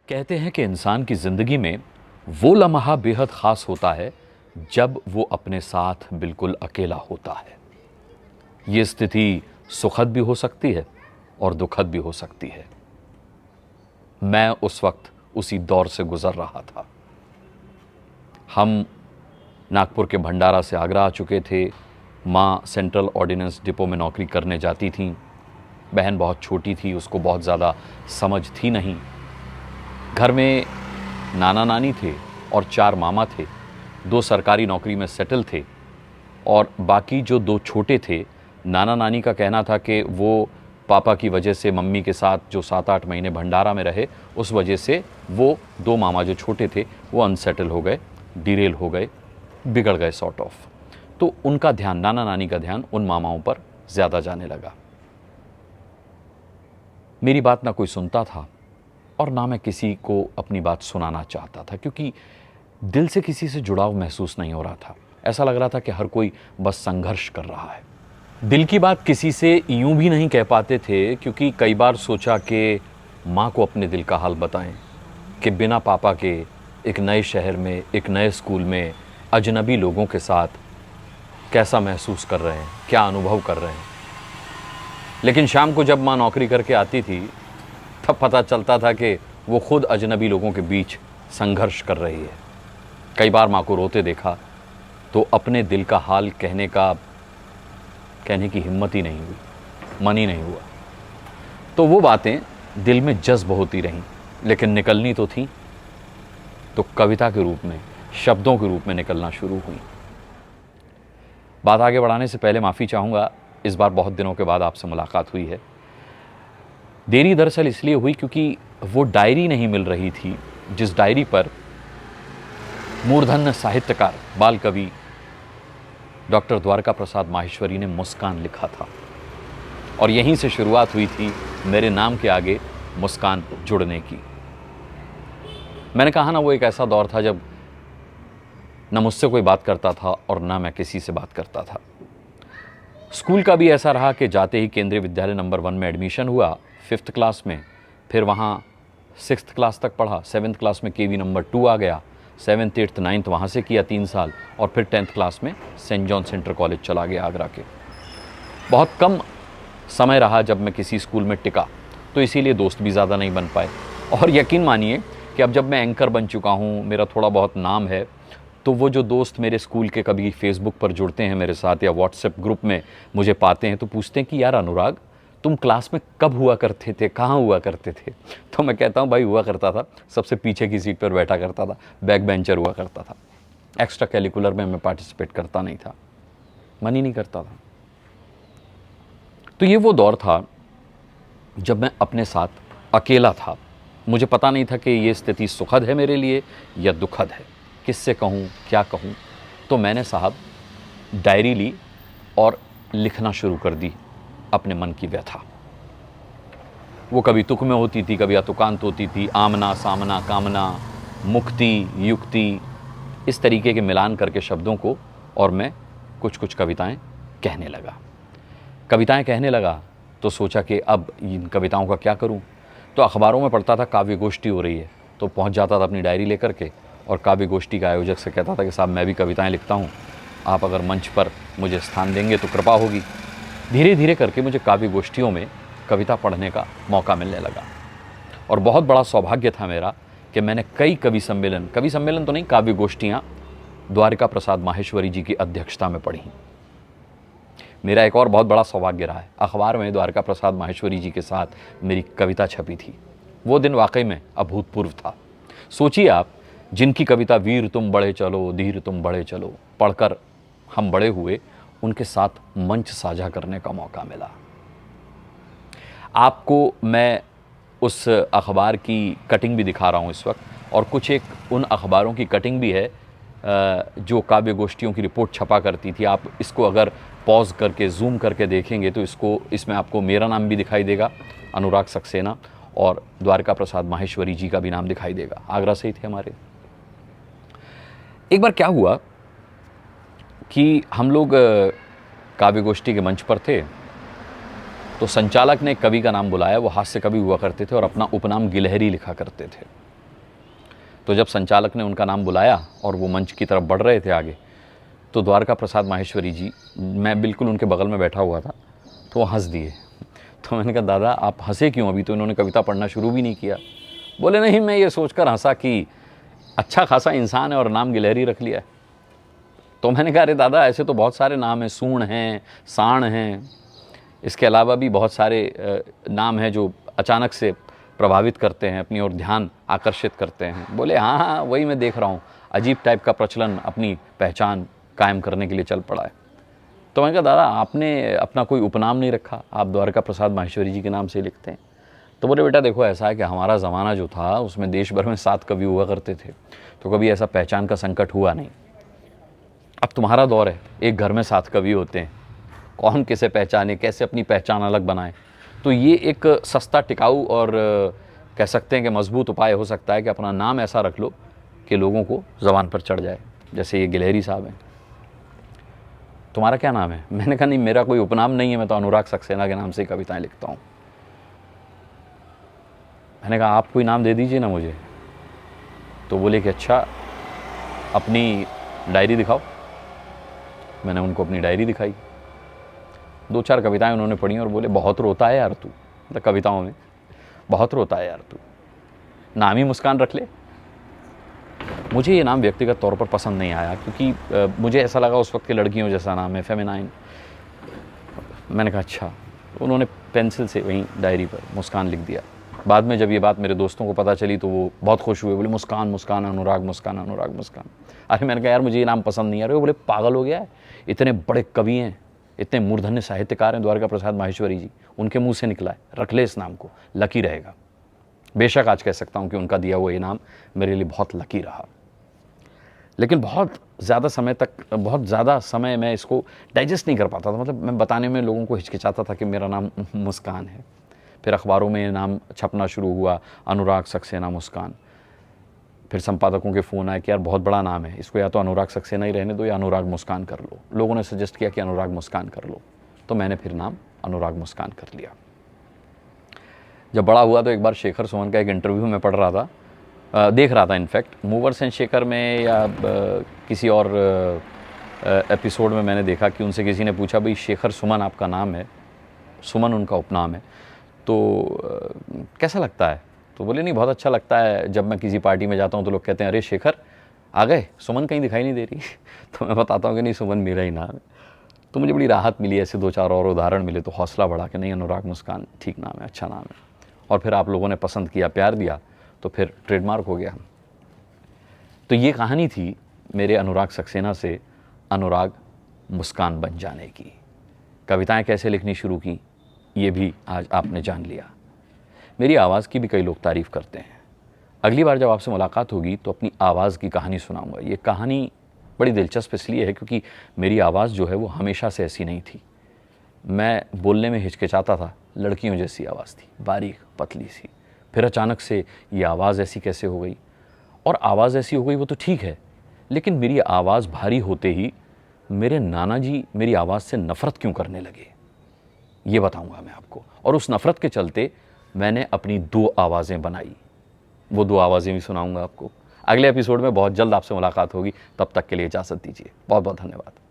कहते हैं कि इंसान की ज़िंदगी में वो लम्हा बेहद ख़ास होता है जब वो अपने साथ बिल्कुल अकेला होता है। ये स्थिति सुखद भी हो सकती है और दुखद भी हो सकती है। मैं उस वक्त उसी दौर से गुज़र रहा था। हम नागपुर के भंडारा से आगरा आ चुके थे। माँ सेंट्रल ऑर्डिनेंस डिपो में नौकरी करने जाती थीं। बहन बहुत छोटी थी, उसको बहुत ज़्यादा समझ थी नहीं। घर में नाना नानी थे और 4 मामा थे। 2 सरकारी नौकरी में सेटल थे और बाकी जो 2 छोटे थे, नाना नानी का कहना था कि वो पापा की वजह से मम्मी के साथ जो 7-8 महीने भंडारा में रहे, उस वजह से वो 2 मामा जो छोटे थे वो अनसेटल हो गए, डिरेल हो गए, बिगड़ गए सॉर्ट ऑफ। तो उनका ध्यान, नाना नानी का ध्यान उन मामाओं पर ज़्यादा जाने लगा। मेरी बात ना कोई सुनता था और ना मैं किसी को अपनी बात सुनाना चाहता था, क्योंकि दिल से किसी से जुड़ाव महसूस नहीं हो रहा था। ऐसा लग रहा था कि हर कोई बस संघर्ष कर रहा है। दिल की बात किसी से यूं भी नहीं कह पाते थे, क्योंकि कई बार सोचा कि माँ को अपने दिल का हाल बताएं कि बिना पापा के एक नए शहर में, एक नए स्कूल में, अजनबी लोगों के साथ कैसा महसूस कर रहे हैं, क्या अनुभव कर रहे हैं। लेकिन शाम को जब माँ नौकरी करके आती थी, तब पता चलता था कि वो खुद अजनबी लोगों के बीच संघर्ष कर रही है। कई बार माँ को रोते देखा तो अपने दिल का हाल कहने की हिम्मत ही नहीं हुई, मन ही नहीं हुआ। तो वो बातें दिल में जज्ब होती रहीं, लेकिन निकलनी तो थी, तो कविता के रूप में, शब्दों के रूप में निकलना शुरू हुई। बात आगे बढ़ाने से पहले माफ़ी चाहूँगा, इस बार बहुत दिनों के बाद आपसे मुलाकात हुई है। देरी दरअसल इसलिए हुई क्योंकि वो डायरी नहीं मिल रही थी जिस डायरी पर मूर्धन्य साहित्यकार, बाल कवि डॉक्टर द्वारका प्रसाद माहेश्वरी ने मुस्कान लिखा था। और यहीं से शुरुआत हुई थी मेरे नाम के आगे मुस्कान जुड़ने की। मैंने कहा ना, वो एक ऐसा दौर था जब न मुझसे कोई बात करता था और ना मैं किसी से बात करता था। स्कूल का भी ऐसा रहा कि जाते ही केंद्रीय विद्यालय नंबर 1 में एडमिशन हुआ 5th क्लास में, फिर वहाँ 6th क्लास तक पढ़ा। 7th क्लास में केवी नंबर 2 आ गया। 7th 8th 9th वहाँ से किया 3 साल, और फिर 10th क्लास में सेंट जॉन सेंटर कॉलेज चला गया आगरा के। बहुत कम समय रहा जब मैं किसी स्कूल में टिका, तो इसीलिए दोस्त भी ज़्यादा नहीं बन पाए। और यकीन मानिए कि अब जब मैं एंकर बन चुका हूँ, मेरा थोड़ा बहुत नाम है, तो वो जो दोस्त मेरे स्कूल के कभी फेसबुक पर जुड़ते हैं मेरे साथ या व्हाट्सएप ग्रुप में मुझे पाते हैं, तो पूछते हैं कि यार अनुराग, तुम क्लास में कब हुआ करते थे, कहाँ हुआ करते थे? तो मैं कहता हूँ भाई, हुआ करता था, सबसे पीछे की सीट पर बैठा करता था, बैक बेंचर हुआ करता था। एक्स्ट्रा कैरिकुलर में मैं पार्टिसिपेट करता नहीं था, मन ही नहीं करता था। तो ये वो दौर था जब मैं अपने साथ अकेला था। मुझे पता नहीं था कि ये स्थिति सुखद है मेरे लिए या दुखद है, किससे कहूँ, क्या कहूँ। तो मैंने साहब डायरी ली और लिखना शुरू कर दी अपने मन की व्यथा। वो कभी तुक में होती थी, कभी अतुकांत होती थी, आमना सामना, कामना, मुक्ति, युक्ति, इस तरीके के मिलान करके शब्दों को, और मैं कुछ कुछ कविताएं कहने लगा। कविताएं कहने लगा तो सोचा कि अब इन कविताओं का क्या करूं। तो अखबारों में पढ़ता था काव्य गोष्ठी हो रही है, तो पहुंच जाता था अपनी डायरी लेकर के और काव्य गोष्ठी के आयोजक से कहता था कि साहब, मैं भी कविताएं लिखता हूं, आप अगर मंच पर मुझे स्थान देंगे तो कृपा होगी। धीरे धीरे करके मुझे काव्य गोष्ठियों में कविता पढ़ने का मौका मिलने लगा, और बहुत बड़ा सौभाग्य था मेरा कि मैंने कई कवि सम्मेलन तो नहीं, काव्य गोष्ठियाँ द्वारका प्रसाद माहेश्वरी जी की अध्यक्षता में पढ़ी। मेरा एक और बहुत बड़ा सौभाग्य रहा है, अखबार में द्वारका प्रसाद माहेश्वरी जी के साथ मेरी कविता छपी थी। वो दिन वाकई में अभूतपूर्व था। सोचिए आप, जिनकी कविता वीर तुम बढ़े चलो, धीर तुम बढ़े चलो पढ़कर हम बड़े हुए, उनके साथ मंच साझा करने का मौका मिला। आपको मैं उस अखबार की कटिंग भी दिखा रहा हूँ इस वक्त, और कुछ एक उन अखबारों की कटिंग भी है जो काव्य गोष्ठियों की रिपोर्ट छपा करती थी। आप इसको अगर पॉज करके जूम करके देखेंगे तो इसमें आपको मेरा नाम भी दिखाई देगा, अनुराग सक्सेना, और द्वारका प्रसाद माहेश्वरी जी का भी नाम दिखाई देगा, आगरा से ही थे हमारे। एक बार क्या हुआ कि हम लोग काव्य गोष्ठी के मंच पर थे, तो संचालक ने कवि का नाम बुलाया। वो हास्य कवि हुआ करते थे और अपना उपनाम गिलहरी लिखा करते थे। तो जब संचालक ने उनका नाम बुलाया और वो मंच की तरफ बढ़ रहे थे आगे, तो द्वारका प्रसाद माहेश्वरी जी, मैं बिल्कुल उनके बगल में बैठा हुआ था, तो वो हंस दिए। तो मैंने कहा दादा आप हंसे क्यों, अभी तो इन्होंने कविता पढ़ना शुरू भी नहीं किया। बोले नहीं, मैं ये सोचकर हंसा कि अच्छा खासा इंसान है और नाम गिलहरी रख लिया है। तो मैंने कहा अरे दादा ऐसे तो बहुत सारे नाम हैं, सूण हैं, साण हैं, इसके अलावा भी बहुत सारे नाम हैं जो अचानक से प्रभावित करते हैं, अपनी ओर ध्यान आकर्षित करते हैं। बोले हाँ हाँ वही मैं देख रहा हूँ, अजीब टाइप का प्रचलन अपनी पहचान कायम करने के लिए चल पड़ा है। तो मैंने कहा दादा आपने अपना कोई उपनाम नहीं रखा, आप द्वारका प्रसाद माहेश्वरी जी के नाम से लिखते हैं। तो बोले बेटा देखो ऐसा है कि हमारा ज़माना जो था उसमें देश भर में 7 कवि हुआ करते थे, तो कभी ऐसा पहचान का संकट हुआ नहीं। अब तुम्हारा दौर है, एक घर में 7 कवि होते हैं, कौन किसे पहचाने, कैसे अपनी पहचान अलग बनाए। तो ये एक सस्ता, टिकाऊ और कह सकते हैं कि मजबूत उपाय हो सकता है कि अपना नाम ऐसा रख लो कि लोगों को ज़बान पर चढ़ जाए। जैसे ये गिलहरी साहब हैं, तुम्हारा क्या नाम है? मैंने कहा नहीं मेरा कोई उपनाम नहीं है, मैं तो अनुराग सक्सेना के नाम से कविताएं लिखता हूँ। मैंने कहा आप कोई नाम दे दीजिए ना मुझे। तो बोले कि अच्छा अपनी डायरी दिखाओ। मैंने उनको अपनी डायरी दिखाई, 2-4 कविताएं उन्होंने पढ़ी और बोले बहुत रोता है यार तू, मतलब कविताओं में बहुत रोता है यार तू, नाम ही मुस्कान रख ले। मुझे ये नाम व्यक्तिगत तौर पर पसंद नहीं आया, क्योंकि मुझे ऐसा लगा उस वक्त के लड़कियों जैसा नाम है, फेमिनाइन। मैंने कहा अच्छा। उन्होंने पेंसिल से वहीं डायरी पर मुस्कान लिख दिया। बाद में जब ये बात मेरे दोस्तों को पता चली तो वो बहुत खुश हुए, बोले मुस्कान मुस्कान अनुराग, मुस्कान अनुराग मुस्कान। अरे मैंने कहा यार मुझे ये नाम पसंद नहीं आ रहा। वो बोले पागल हो गया है, इतने बड़े कवि हैं, इतने मूर्धन्य साहित्यकार हैं द्वारका प्रसाद माहेश्वरी जी, उनके मुंह से निकला है, रख ले इस नाम को, लकी रहेगा। बेशक आज कह सकता हूँ कि उनका दिया हुआ ये नाम मेरे लिए बहुत लकी रहा, लेकिन बहुत ज़्यादा समय मैं इसको डाइजेस्ट नहीं कर पाता था। मतलब मैं बताने में लोगों को हिचकिचाता था कि मेरा नाम मुस्कान है। फिर अखबारों में ये नाम छपना शुरू हुआ, अनुराग सक्सेना मुस्कान। फिर संपादकों के फ़ोन आए कि यार बहुत बड़ा नाम है, इसको या तो अनुराग सक्सेना ही रहने दो या अनुराग मुस्कान कर लो। लोगों ने सजेस्ट किया कि अनुराग मुस्कान कर लो, तो मैंने फिर नाम अनुराग मुस्कान कर लिया। जब बड़ा हुआ तो एक बार शेखर सुमन का एक इंटरव्यू में पढ़ रहा था, देख रहा था इनफैक्ट, मूवर्स एंड शेखर में या किसी और एपिसोड में मैंने देखा कि उनसे किसी ने पूछा भाई शेखर सुमन आपका नाम है, सुमन उनका उपनाम है, तो कैसा लगता है? तो बोले नहीं बहुत अच्छा लगता है, जब मैं किसी पार्टी में जाता हूँ तो लोग कहते हैं अरे शेखर आ गए, सुमन कहीं दिखाई नहीं दे रही। तो मैं बताता हूँ कि नहीं सुमन मेरा ही नाम है। तो मुझे बड़ी राहत मिली, ऐसे 2-4 और उदाहरण मिले तो हौसला बढ़ा कि नहीं अनुराग मुस्कान ठीक नाम है, अच्छा नाम है। और फिर आप लोगों ने पसंद किया, प्यार दिया, तो फिर ट्रेडमार्क हो गया। तो ये कहानी थी मेरे अनुराग सक्सेना से अनुराग मुस्कान बन जाने की। कविताएं कैसे लिखनी शुरू की ये भी आज आपने जान लिया। मेरी आवाज़ की भी कई लोग तारीफ़ करते हैं। अगली बार जब आपसे मुलाकात होगी तो अपनी आवाज़ की कहानी सुनाऊंगा। ये कहानी बड़ी दिलचस्प इसलिए है क्योंकि मेरी आवाज़ जो है वो हमेशा से ऐसी नहीं थी। मैं बोलने में हिचकिचाता था, लड़कियों जैसी आवाज़ थी, बारीक पतली सी। फिर अचानक से ये आवाज़ ऐसी कैसे हो गई, और आवाज़ ऐसी हो गई वो तो ठीक है, लेकिन मेरी आवाज़ भारी होते ही मेरे नाना जी मेरी आवाज़ से नफ़रत क्यों करने लगे, ये बताऊंगा मैं आपको। और उस नफ़रत के चलते मैंने अपनी 2 आवाज़ें बनाई, वो 2 आवाज़ें भी सुनाऊंगा आपको। अगले एपिसोड में बहुत जल्द आपसे मुलाकात होगी, तब तक के लिए इजाज़त दीजिए। बहुत बहुत धन्यवाद।